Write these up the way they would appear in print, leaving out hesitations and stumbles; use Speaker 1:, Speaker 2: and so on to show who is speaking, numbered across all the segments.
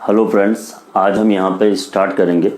Speaker 1: Hello friends, आज हम यहाँ पे स्टार्ट करेंगे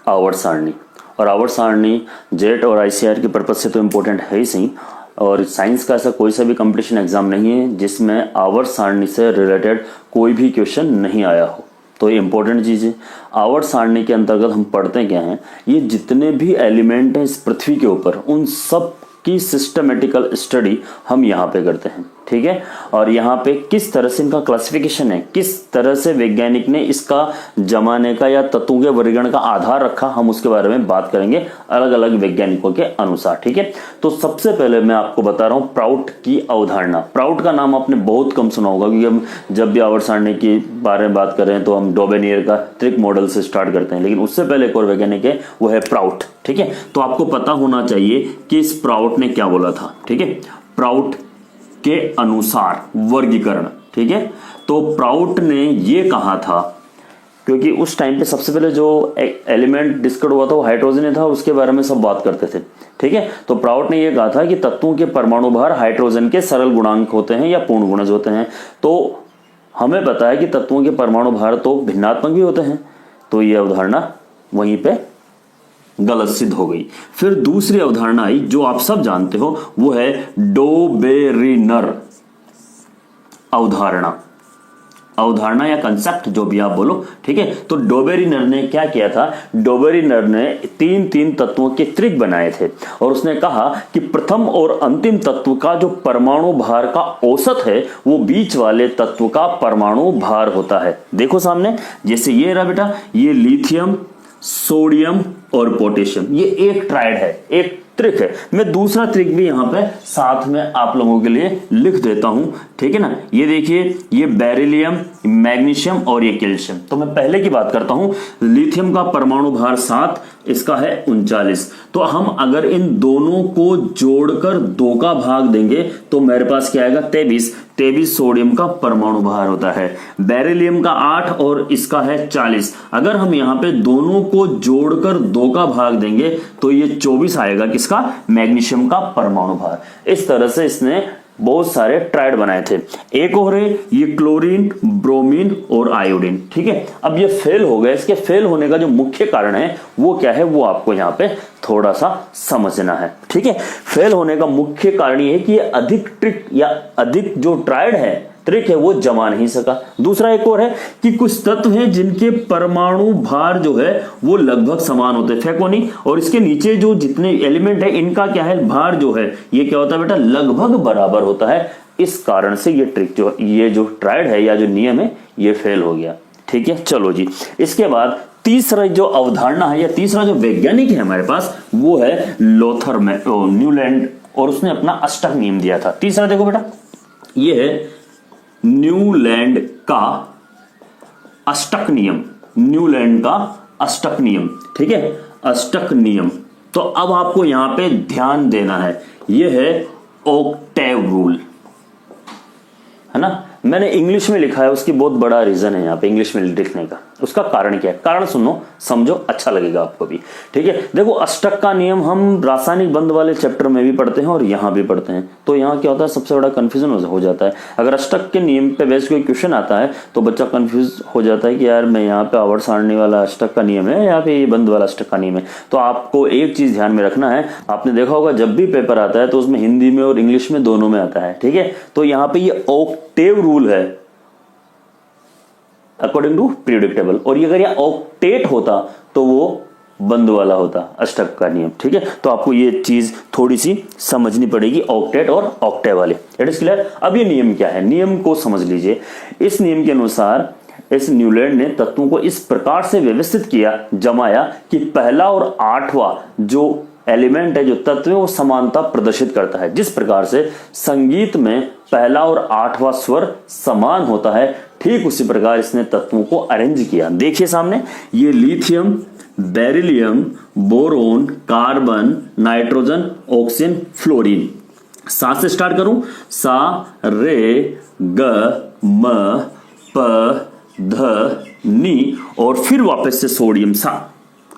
Speaker 1: आवर्त सारणी। और आवर्त सारणी जेट और आईसीआर के पर्पज से तो इम्पोर्टेंट है ही सही, और साइंस का ऐसा कोई सा भी कंपटीशन एग्जाम नहीं है जिसमें आवर्त सारणी से रिलेटेड कोई भी क्वेश्चन नहीं आया हो। तो ये इंपॉर्टेंट चीज़ है। आवर्त सारणी के अंतर्गत हम पढ़ते क्या हैं, ये जितने भी एलिमेंट हैं इस पृथ्वी के ऊपर उन सब की सिस्टमेटिकल स्टडी हम यहाँ पे करते हैं, ठीक है। और यहाँ पे किस तरह से इनका क्लासिफिकेशन है, किस तरह से वैज्ञानिक ने इसका जमाने का या तत्वों के वर्गीकरण का आधार रखा, हम उसके बारे में बात करेंगे अलग अलग वैज्ञानिकों के अनुसार, ठीक है। तो सबसे पहले मैं आपको बता रहा हूँ प्राउट की अवधारणा। प्राउट का नाम आपने बहुत कम सुना होगा, क्योंकि हम जब भी आवर्त सारणी के बारे में बात करें तो हम डोबेनियर का त्रिक मॉडल से स्टार्ट करते हैं, लेकिन उससे पहले एक और वैज्ञानिक है, वो है प्राउट, ठीक है। तो आपको पता होना चाहिए कि इस प्राउट ने क्या बोला था, ठीक है। प्राउट के अनुसार वर्गीकरण, ठीक है। तो प्राउट ने ये कहा था, क्योंकि उस टाइम पे सबसे पहले जो एलिमेंट डिस्कवर हुआ था वो हाइड्रोजन था, और उसके बारे में सब बात करते थे, ठीक है। तो प्राउट ने ये कहा था कि तत्वों के परमाणु भार हाइड्रोजन के सरल गुणांक होते हैं या पूर्ण गुणज होते हैं। तो हमें पता है कि तत्वों के परमाणु भार तो भिन्नात्मक भी होते हैं, तो ये अवधारणा वहीं पे गलत सिद्ध हो गई। फिर दूसरी अवधारणा आई जो आप सब जानते हो, वो है डोबेरिनर अवधारणा या कंसेप्ट, जो भी आप बोलो, ठीक है। तो डोबेरिनर ने क्या किया था, डोबेरिनर ने तीन तत्वों के त्रिक बनाए थे, और उसने कहा कि प्रथम और अंतिम तत्व का जो परमाणु भार का औसत है वो बीच वाले तत्व का परमाणु भार होता है। देखो सामने, जैसे ये रहा बेटा, ये लिथियम, सोडियम और पोटेशियम, ये एक ट्राइड है, एक त्रिक है। मैं दूसरा त्रिक भी यहां पे साथ में आप लोगों के लिए लिख देता हूं, ठीक है ना। ये देखिए, ये बेरिलियम, मैग्नीशियम और ये कैल्शियम। तो मैं पहले की बात करता हूं। लिथियम का परमाणु भार 7, इसका है 39। तो हम अगर इन दोनों को जोड़कर 2 का भाग देंगे तो मेरे पास क्या आएगा, 23 सोडियम का परमाणु भार होता है। बेरिलियम का 8 और इसका है 40। अगर हम यहाँ पे दोनों को जोड़कर 2 का भाग देंगे तो ये 24 आएगा, किसका, मैग्नीशियम का परमाणु भार। इस तरह से इसने बहुत सारे ट्राइड बनाए थे। एक और है ये क्लोरीन, ब्रोमीन और आयोडीन, ठीक है। अब ये फेल हो गए। इसके फेल होने का जो मुख्य कारण है वो क्या है, वो आपको यहाँ पे थोड़ा सा समझना है, ठीक है। फेल होने का मुख्य कारण ये है कि ये अधिक ट्रिक या अधिक जो ट्राइड है, त्रिक है, वो जमा नहीं सका। दूसरा एक और है कि कुछ तत्व हैं जिनके परमाणु भार जो है वो लगभग समान होते हैं, फेंको नहीं। और इसके नीचे जो जितने एलिमेंट है इनका क्या है, भार जो है ये क्या होता है बेटा, लगभग बराबर होता है। इस कारण से ये ट्रिक जो, ये जो ट्राइड है या जो नियम है, ये फेल हो गया, ठीक है। चलो जी, इसके बाद तीसरा जो अवधारणा है या तीसरा जो वैज्ञानिक है हमारे पास, वो है लोथर न्यूलैंड, और उसने अपना अष्टक नियम दिया था। तीसरा देखो बेटा, ये है न्यूलैंड का अष्टक नियम, न्यूलैंड का अष्टक नियम, ठीक है, अष्टक नियम। तो अब आपको यहां पे ध्यान देना है, यह है ऑक्टेव रूल, है ना। मैंने इंग्लिश में लिखा है, उसकी बहुत बड़ा रीजन है यहाँ पे इंग्लिश में लिखने का। उसका कारण क्या है, कारण सुनो, समझो, अच्छा लगेगा आपको भी, ठीक है। देखो, अष्टक का नियम हम रासायनिक बंध वाले चैप्टर में भी पढ़ते हैं और यहाँ भी पढ़ते हैं। तो यहाँ क्या होता है, सबसे बड़ा कंफ्यूजन हो जाता है। अगर अष्टक के नियम पे बेस्ड कोई क्वेश्चन आता है तो बच्चा कंफ्यूज हो जाता है कि यार मैं यहाँ पे आवर्त सारणी वाला अष्टक का नियम है या फिर ये बंध वाला अष्टक का नियम है। तो आपको एक चीज ध्यान में रखना है, आपने देखा होगा जब भी पेपर आता है तो उसमें हिंदी में और इंग्लिश में दोनों में आता है, ठीक है। तो यहाँ पे ये ऑक्टेव रूल है अकॉर्डिंग टू पीरियोडिक टेबल, और ये अगर ये ऑक्टेट होता तो वो बंद वाला होता, अष्टक का नियम, ठीक है। तो आपको ये चीज थोड़ी सी समझनी पड़ेगी, ऑक्टेट और ऑक्टेव वाले। It is clear. अब ये नियम क्या है, नियम को समझ लीजिए। इस नियम के अनुसार इस न्यूलैंड ने तत्वों को इस प्रकार से व्यवस्थित किया, जमाया कि पहला और 8वां जो एलिमेंट है, जो तत्व है, वो समानता प्रदर्शित करता है। जिस प्रकार से संगीत में पहला और 8वां स्वर समान होता है, ठीक उसी प्रकार इसने तत्वों को अरेंज किया। देखिए सामने, ये lithium, beryllium, boron, carbon, nitrogen, oxygen, fluorine. सा से स्टार्ट करूं, सा रे ग म प ध नी, और फिर वापस से सोडियम सा,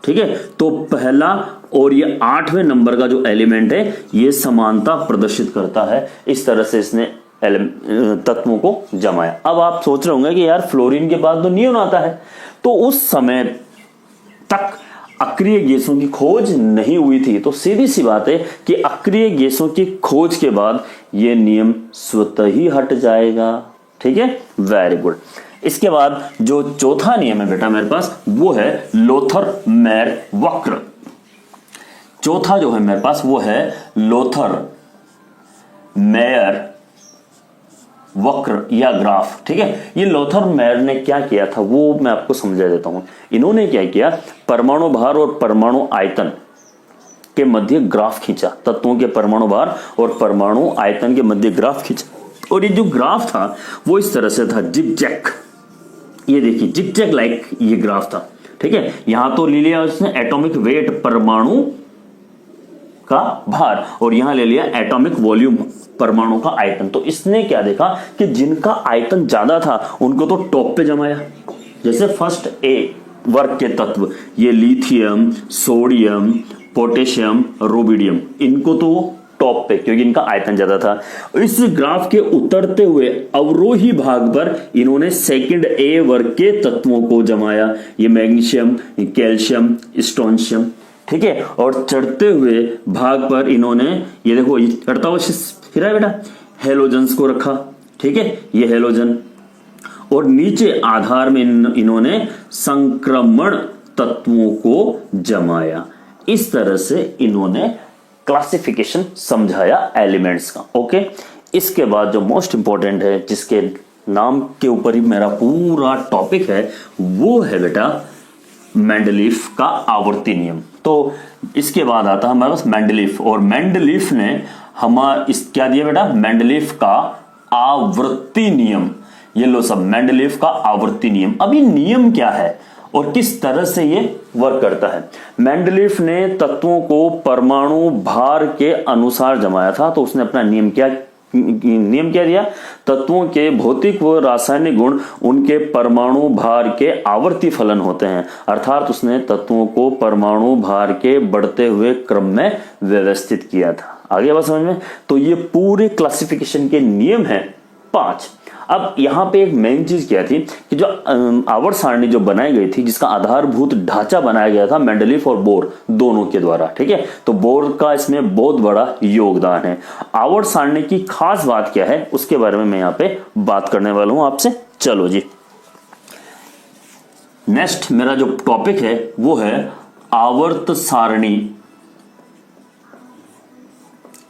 Speaker 1: ठीक है। तो पहला और ये 8वें नंबर का जो एलिमेंट है ये समानता प्रदर्शित करता है। इस तरह से इसने तत्वों को जमाया। अब आप सोच रहे होंगे कि यार फ्लोरीन के बाद तो नियोन आता है, तो उस समय तक अक्रिय गैसों की खोज नहीं हुई थी, तो सीधी सी बात है कि अक्रिय गैसों की खोज के बाद यह नियम स्वतः ही हट जाएगा। ठीक है, वेरी गुड। इसके बाद जो चौथा नियम है बेटा मेरे पास, वो है लोथर-मेयर वक्र। चौथा जो है मेरे पास वो है लोथर-मेयर वक्र या ग्राफ। ठीक है, ये लोथर-मेयर ने क्या किया था वो मैं आपको समझा देता हूं। इन्होंने क्या किया, परमाणु भार और परमाणु आयतन के मध्य ग्राफ खींचा, तत्वों के परमाणु भार और परमाणु आयतन के मध्य ग्राफ खींचा, और ये जो ग्राफ था वो इस तरह से था, जिगजैग। ये देखिए जिगजैग लाइक ये ग्राफ था। ठीक है, यहां तो ले लिया उसने एटॉमिक वेट, परमाणु का भार, और यहां ले लिया एटॉमिक वॉल्यूम, परमाणु का आयतन। तो इसने क्या देखा कि जिनका आयतन ज्यादा था उनको तो टॉप पे जमाया। जैसे फर्स्ट ए वर्ग के तत्व, ये लिथियम, सोडियम, पोटेशियम, रुबिडियम, इनको तो टॉप पे, क्योंकि इनका आयतन ज्यादा था। इस ग्राफ के उतरते हुए अवरोही भाग पर इन्होंने सेकंड ए वर्ग के तत्वों को जमाया, ये मैग्नीशियम, कैल्शियम, स्ट्रोंशियम। ठीक है, और चढ़ते हुए भाग पर इन्होंने ये देखो, ये चढ़ता हुआ फिर है बेटा, हेलोजन्स को रखा। ठीक है, ये हेलोजन, और नीचे आधार में इन्होंने संक्रमण तत्वों को जमाया। इस तरह से इन्होंने क्लासिफिकेशन समझाया एलिमेंट्स का। ओके, इसके बाद जो मोस्ट इंपॉर्टेंट है, जिसके नाम के ऊपर ही मेरा पूरा टॉपिक है, वो है बेटा मेंडलीफ का आवर्ती नियम। तो इसके बाद आता है हमारे पास मेंडलीफ, और मेंडलीफ ने इस क्या दिया बेटा, मेंडलीफ का आवर्ती नियम। ये लो सब, मेंडलीफ का आवर्ती नियम। अब ये नियम क्या है और किस तरह से ये वर्क करता है। मेंडलीफ ने तत्वों को परमाणु भार के अनुसार जमाया था, तो उसने अपना नियम क्या दिया, तत्वों के भौतिक व रासायनिक गुण उनके परमाणु भार के आवर्ती फलन होते हैं। अर्थात उसने तत्वों को परमाणु भार के बढ़ते हुए क्रम में व्यवस्थित किया था। आगे बात समझ में? तो ये पूरे क्लासिफिकेशन के नियम हैं 5। अब यहां पे एक मेन चीज क्या थी कि जो आवर्त सारणी जो बनाई गई थी, जिसका आधारभूत ढांचा बनाया गया था मेंडलीफ और बोर दोनों के द्वारा। ठीक है, तो बोर का इसमें बहुत बड़ा योगदान है। आवर्त सारणी की खास बात क्या है उसके बारे में मैं यहां पे बात करने वाला हूं आपसे। चलो जी, नेक्स्ट मेरा जो टॉपिक है वो है आवर्त सारणी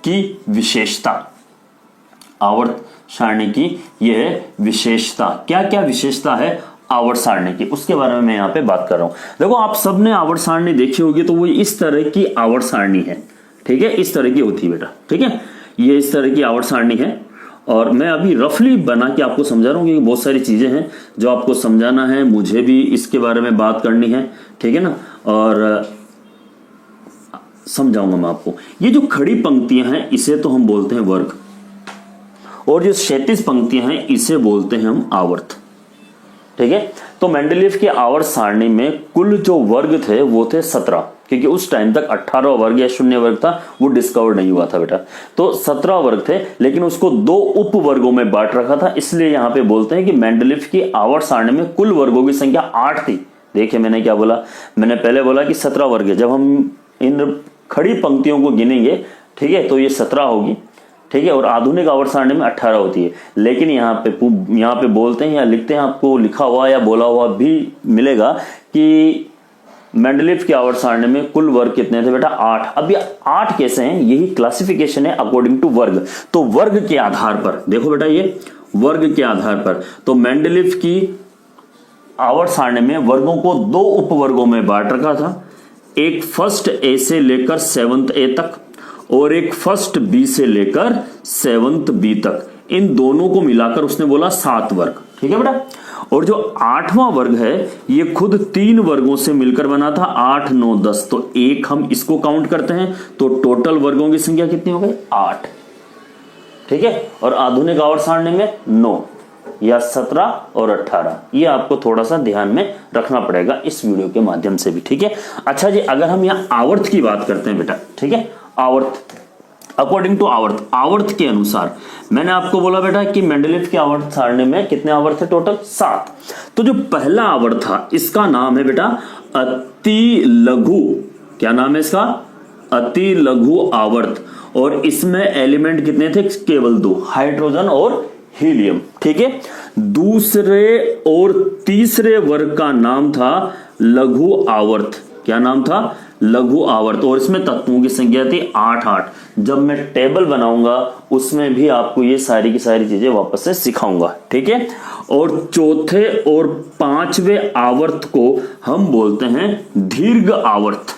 Speaker 1: की विशेषता। आवर्त सारणी की यह विशेषता, क्या क्या विशेषता है आवर्त सारणी की, उसके बारे में मैं यहां पे बात कर रहा हूं। देखो, आप सबने आवर्त सारणी देखी होगी, तो वो इस तरह की आवर्त सारणी है। ठीक है, इस तरह की होती है बेटा। ठीक है, ये इस तरह की आवर्त सारणी है, और मैं अभी रफली बना के आपको समझा रहा हूं, क्योंकि बहुत सारी चीजें हैं जो आपको समझाना है, मुझे भी इसके बारे में बात करनी है। ठीक है ना, और समझाऊंगा मैं आपको। ये जो खड़ी पंक्तियां हैं इसे तो हम बोलते हैं वर्ग, और जो क्षैतिज पंक्तियां हैं इसे बोलते हैं हम आवर्त। ठीक है, तो मेंडलीफ की आवर्त सारणी में कुल जो वर्ग थे वो थे 17, क्योंकि उस टाइम तक 18 वर्ग या शून्य वर्ग था, वो डिस्कवर नहीं हुआ था बेटा। तो 17 वर्ग थे, लेकिन उसको 2 उप वर्गों में बांट रखा था, इसलिए यहां पे बोलते हैं कि मेंडलीफ की आवर्त सारणी में कुल वर्गों की संख्या 8 थी। देखिए मैंने क्या बोला, मैंने पहले बोला कि 17 वर्ग है। जब हम इन खड़ी पंक्तियों को गिनेंगे, ठीक है, तो ये 17 होगी। ठीक है, और आधुनिक आवर्त सारणी में 18 होती है। लेकिन यहाँ पे बोलते हैं या लिखते हैं, आपको लिखा हुआ या बोला हुआ भी मिलेगा कि मेंडलीफ की आवर्त सारणी में कुल वर्ग कितने थे बेटा? 8। अब ये 8 कैसे हैं? यही क्लासिफिकेशन है अकॉर्डिंग टू वर्ग। तो वर्ग के आधार पर देखो बेटा, ये वर्ग के आधार पर, तो मेंडलीफ की आवर्त सारणी में वर्गों को 2 उपवर्गों में बांट रखा था। एक फर्स्ट ए से लेकर 7th ए तक, और एक फर्स्ट बी से लेकर 7th बी तक। इन दोनों को मिलाकर उसने बोला 7 वर्ग। ठीक है बेटा, और जो 8वां वर्ग है ये खुद 3 वर्गों से मिलकर बना था, 8, 9, 10। तो एक हम इसको काउंट करते हैं, तो टोटल वर्गों की संख्या कितनी हो गई? 8। ठीक है, और आधुनिक आवर्त सारणी में 9 या 17 और 18। ये आपको थोड़ा सा ध्यान में रखना पड़ेगा इस वीडियो के माध्यम से भी। ठीक है, अच्छा जी, अगर हम यहाँ आवर्त की बात करते हैं बेटा, ठीक है, आवर्त, अकॉर्डिंग टू आवर्त, आवर्त के अनुसार। मैंने आपको बोला बेटा कि मेंडलीव की आवर्त सारणी में कितने आवर्त थे टोटल? 7। तो जो पहला आवर्त था इसका नाम है बेटा अति लघु, क्या नाम है इसका? अति लघु आवर्त। और इसमें एलिमेंट कितने थे? केवल 2, हाइड्रोजन और हीलियम। ठीक है, दूसरे और तीसरे वर्ग का नाम था लघु आवर्त। क्या नाम था? लघु आवर्त। और इसमें तत्वों की संख्या थी 8। जब मैं टेबल बनाऊंगा उसमें भी आपको ये सारी की सारी चीजें वापस से सिखाऊंगा। ठीक है, और चौथे और पांचवें आवर्त को हम बोलते हैं दीर्घ आवर्त।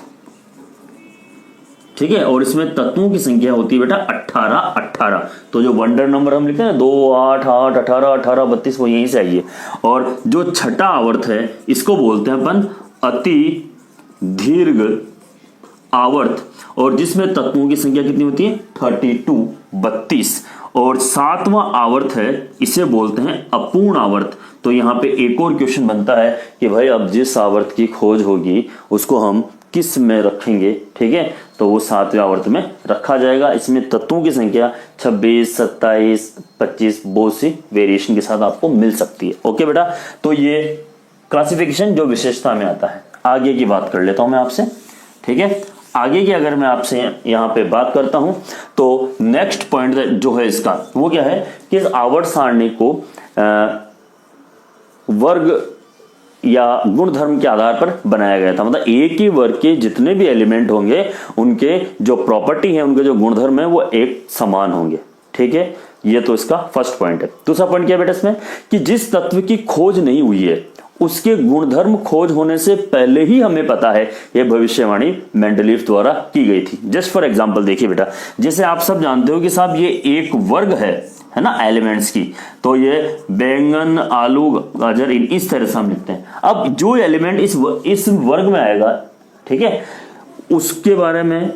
Speaker 1: ठीक है, और इसमें तत्वों की संख्या होती है बेटा 18। तो जो वंडर नंबर हम लिखते हैं 2, 8, 8, 18, 18, 32 वो यहीं से आइए। और जो छठा आवर्त है इसको बोलते हैं अपन अति दीर्घ आवर्त, और जिसमें तत्वों की संख्या कितनी होती है? 32। और सातवां आवर्त है इसे बोलते हैं अपूर्ण आवर्त। तो यहाँ पे एक और क्वेश्चन बनता है कि भाई अब जिस आवर्त की खोज होगी उसको हम किस में रखेंगे? ठीक है, तो वो 7वें आवर्त में रखा जाएगा। इसमें तत्वों की संख्या 26, 27, 25 बहुत सी वेरिएशन के साथ आपको मिल सकती है। ओके बेटा, तो ये क्लासिफिकेशन जो विशेषता में आता है। आगे की बात कर लेता हूं मैं आपसे। ठीक है, आगे की अगर मैं आपसे यहां पे बात करता हूं तो नेक्स्ट पॉइंट जो है इसका वो क्या है कि इस आवर्त सारणी को वर्ग या गुणधर्म के आधार पर बनाया गया था। मतलब एक ही वर्ग के जितने भी एलिमेंट होंगे उनके जो प्रॉपर्टी है, उनके जो गुणधर्म है वो एक समान होंगे। ठीक है, ये तो इसका फर्स्ट पॉइंट है। दूसरा पॉइंट क्या है बेटा इसमें कि जिस तत्व की खोज नहीं हुई है उसके गुणधर्म खोज होने से पहले ही हमें पता है। यह भविष्यवाणी मेंडलीव द्वारा की गई थी। जस्ट फॉर एग्जांपल देखिए बेटा, जैसे आप सब जानते हो कि साहब ये एक वर्ग है ना एलिमेंट्स की, तो ये बैंगन, आलू, गाजर इस तरह से हम लिखते हैं। अब जो एलिमेंट इस वर्ग में आएगा, ठीक है, उसके बारे में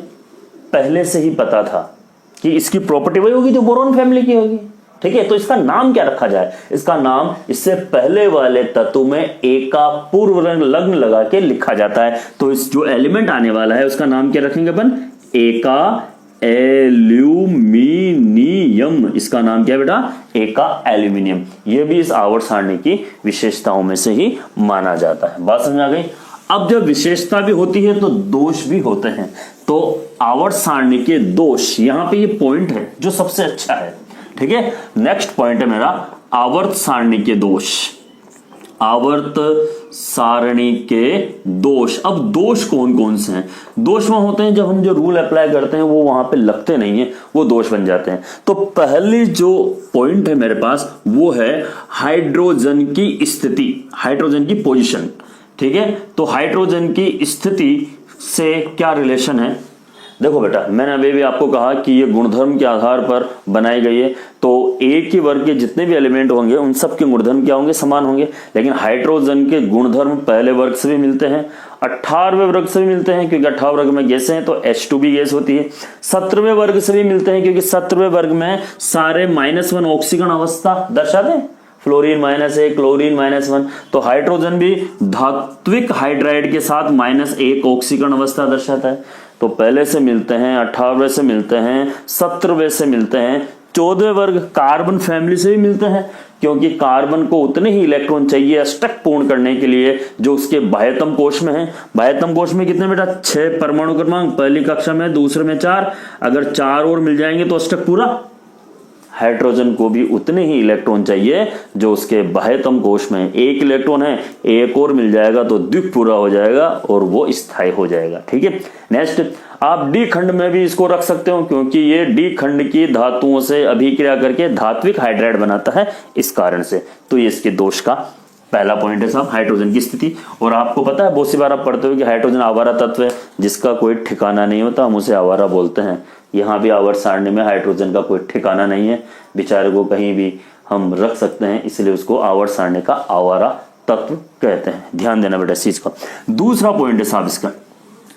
Speaker 1: पहले से ही पता था कि इसकी प्रॉपर्टी वही होगी जो बोरोन फैमिली की होगी। ठीक है, तो इसका नाम क्या रखा जाए? इसका नाम इससे पहले वाले तत्व में एका पूर्व लग्न लगा के लिखा जाता है। तो इस जो एलिमेंट आने वाला है उसका नाम क्या रखेंगे अपन? एका एल्यूमिनियम। इसका नाम क्या है बेटा? एका एल्यूमिनियम। यह भी इस आवर्त सारणी की विशेषताओं में से ही माना जाता है। बात समझ आ गई? अब जब विशेषता भी होती है तो दोष भी होते हैं। तो आवर्त सारणी के दोष, यहां पे ये पॉइंट है जो सबसे अच्छा है। ठीक है, नेक्स्ट पॉइंट है मेरा आवर्त सारणी के दोष। आवर्त सारणी के दोष। अब दोष कौन कौन से हैं? दोष वहां होते हैं जब हम जो रूल अप्लाई करते हैं वो वहां पे लगते नहीं है, वो दोष बन जाते हैं। तो पहली जो पॉइंट है मेरे पास वो है हाइड्रोजन की स्थिति, हाइड्रोजन की पोजीशन। ठीक है, तो हाइड्रोजन की स्थिति से क्या रिलेशन है? देखो बेटा, मैंने अभी भी आपको कहा कि ये गुणधर्म के आधार पर बनाई गई है। तो एक ही वर्ग के जितने भी एलिमेंट होंगे उन सब के गुणधर्म क्या होंगे? समान होंगे। लेकिन हाइड्रोजन के गुणधर्म पहले वर्ग से भी मिलते हैं, 18वें वर्ग से भी मिलते हैं क्योंकि 18 वर्ग में गैसें हैं तो H2 भी गैस होती है। 17वें वर्ग से भी मिलते हैं क्योंकि 17वें वर्ग में सारे -1 ऑक्सीकरण अवस्था दर्शाते हैं। Fluorine -1, chlorine -1। तो हाइड्रोजन भी धात्विक हाइड्राइड के साथ -1 ऑक्सीकरण अवस्था दर्शाता है। तो पहले से मिलते हैं, 18वें से मिलते हैं, 17वें से मिलते हैं, 14वें वर्ग कार्बन फैमिली से भी मिलते हैं क्योंकि कार्बन को उतने ही इलेक्ट्रॉन चाहिए अष्टक पूर्ण करने के लिए जो उसके बाह्यतम कोश में है। बाह्यतम कोश में कितने बेटा? 6 परमाणु क्रमांक, पहली कक्षा में, दूसरे में 4। अगर 4 और मिल जाएंगे तो अष्टक पूरा। हाइड्रोजन को भी उतने ही इलेक्ट्रॉन चाहिए जो उसके बाह्यतम कोश में। 1 इलेक्ट्रॉन है, एक और मिल जाएगा तो द्वीप पूरा हो जाएगा और वो स्थायी हो जाएगा। ठीक है, नेक्स्ट आप डी खंड में भी इसको रख सकते हो क्योंकि ये डी खंड की धातुओं से अभिक्रिया करके धात्विक हाइड्राइड बनाता है, इस कारण से। तो ये इसके दोष का पहला पॉइंट है साहब, हाइड्रोजन की स्थिति। और आपको पता है बहुत सी बार आप पढ़ते हो कि हाइड्रोजन आवारा तत्व है जिसका कोई ठिकाना नहीं होता, हम उसे आवारा बोलते हैं। यहाँ भी आवर्त सारणी में हाइड्रोजन का कोई ठिकाना नहीं है, बेचारे को कहीं भी हम रख सकते हैं, इसलिए उसको आवर्त सारणी का आवारा तत्व कहते हैं। ध्यान देना बेटा इस चीज का। दूसरा पॉइंट है साहब इसका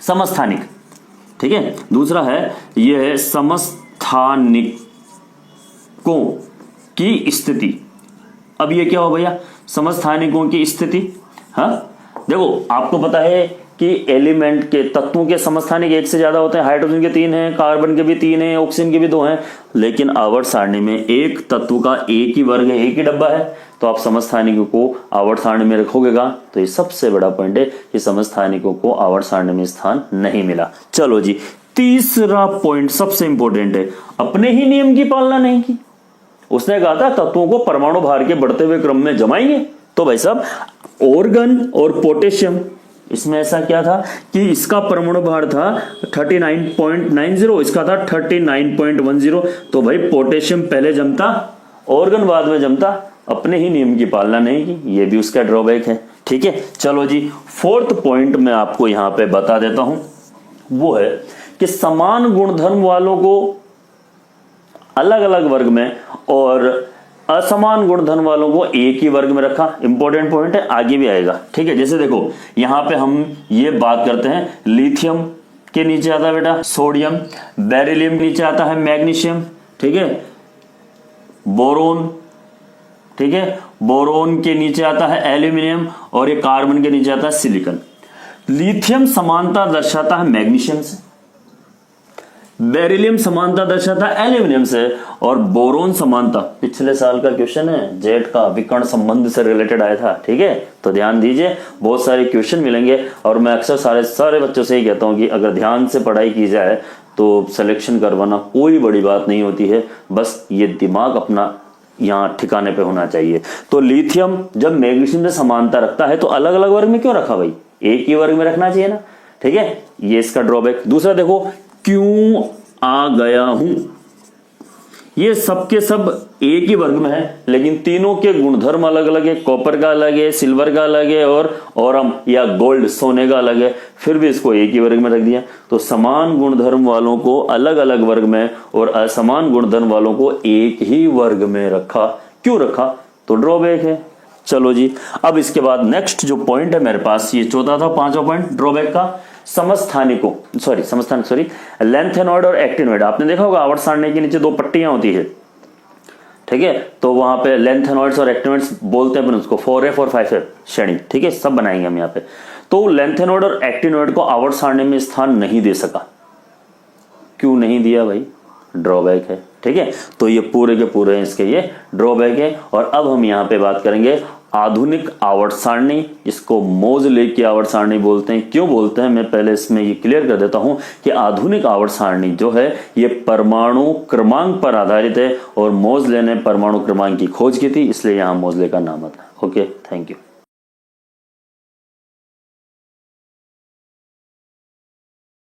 Speaker 1: समस्थानिक। ठीक है, दूसरा है यह है समस्थानिकों की स्थिति। अब ये क्या हो भैया? समस्थानिकों की स्थिति। हाँ देखो, आपको पता है कि एलिमेंट के तत्वों के समस्थानिक एक से ज्यादा होते हैं। हाइड्रोजन के 3 हैं, कार्बन के भी 3 हैं, ऑक्सीजन के भी 2 हैं, लेकिन आवर्त सारणी में एक तत्व का एक ही वर्ग है, एक ही डब्बा है, तो आप समस्थानिकों को आवर्त सारणी में रखोगेगा। तो ये सबसे बड़ा पॉइंट है कि समस्थानिकों को आवर्त सारणी में स्थान नहीं मिला। चलो जी, तीसरा पॉइंट सबसे इंपॉर्टेंट है, अपने ही नियम की पालना नहीं की। उसने कहा था तत्वों को परमाणु भार के बढ़ते हुए क्रम में जमाएंगे। तो भाई साहब, ऑर्गन और पोटेशियम, इसमें ऐसा क्या था कि इसका परमाणु भार था 39.90, इसका था 39.10। तो भाई पोटेशियम पहले जमता, ऑर्गन बाद में जमता, अपने ही नियम की पालना नहीं की, ये भी उसका ड्रॉबैक है। ठीक है, चलो जी, फोर्थ पॉइंट मैं आपको यहां पे बता देता हूं, वो है कि समान गुणधर्म वालों को अलग अलग वर्ग में और असमान गुणधर्म वालों को एक ही वर्ग में रखा। इंपॉर्टेंट पॉइंट है, आगे भी आएगा। ठीक है, जैसे देखो यहां पे हम ये बात करते हैं, लिथियम के नीचे आता है बेटा सोडियम, बेरिलियम के नीचे आता है मैग्नीशियम, ठीक है, बोरोन, ठीक है, बोरोन के नीचे आता है एल्यूमिनियम, और ये कार्बन के नीचे आता है सिलिकॉन। लिथियम समानता दर्शाता है मैग्नीशियम से, बेरिलियम समानता दर्शाता है एल्यूमिनियम से, और बोरोन समानता पिछले साल का क्वेश्चन है, जेट का विकर्ण संबंध से रिलेटेड आया था। ठीक है, तो ध्यान दीजिए, बहुत सारे क्वेश्चन मिलेंगे, और मैं अक्सर सारे बच्चों से ही कहता हूं कि अगर ध्यान से पढ़ाई की जाए तो सिलेक्शन करवाना कोई बड़ी बात नहीं होती है, बस ये दिमाग अपना यहाँ ठिकाने पे होना चाहिए। तो लिथियम जब मैग्नीशियम से समानता रखता है तो अलग अलग वर्ग में क्यों रखा भाई, एक ही वर्ग में रखना चाहिए ना। ठीक है, ये इसका ड्रॉबैक। दूसरा देखो, क्यों आ गया हूं, ये सब के सब एक ही वर्ग में है, लेकिन तीनों के गुणधर्म अलग अलग है, कॉपर का अलग है, सिल्वर का अलग है, और ऑरम या गोल्ड सोने का अलग है, फिर भी इसको एक ही वर्ग में रख दिया। तो समान गुणधर्म वालों को अलग अलग वर्ग में और असमान गुणधर्म वालों को एक ही वर्ग में रखा। क्यों रखा, तो ड्रॉबैक है। चलो जी, अब इसके बाद नेक्स्ट जो पॉइंट है मेरे पास, ये चौथा था, पांचवा पॉइंट ड्रॉबैक का, समस्थानिकों लेंथेनॉइड और एक्टिनॉइड। आपने देखा होगा आवर्त सारणी के नीचे दो पट्टियां होती है, ठीक है, तो वहां पे लेंथेनॉइड्स और एक्टिनॉइड्स बोलते हैं अपन उसको, 4F और 5F श्रेणी। ठीक है, सब बनाएंगे हम यहाँ पे। तो लेंथेनॉइड और एक्टिनॉइड को आवर्त सारणी में स्थान नहीं दे सका। क्यों नहीं दिया भाई, ड्रॉबैक है। ठीक है, तो ये पूरे के पूरे इसके ये ड्रॉबैक है। और अब हम यहाँ पे बात करेंगे आधुनिक आवर्त सारणी, इसको मोज़ले की आवर्त सारणी बोलते हैं। क्यों बोलते हैं, मैं पहले इसमें ये क्लियर कर देता हूं कि आधुनिक आवर्त सारणी जो है ये परमाणु क्रमांक पर आधारित है, और मोज़ले ने परमाणु क्रमांक की खोज की थी, इसलिए यहां मोज़ले का नाम आता है। Okay, thank you.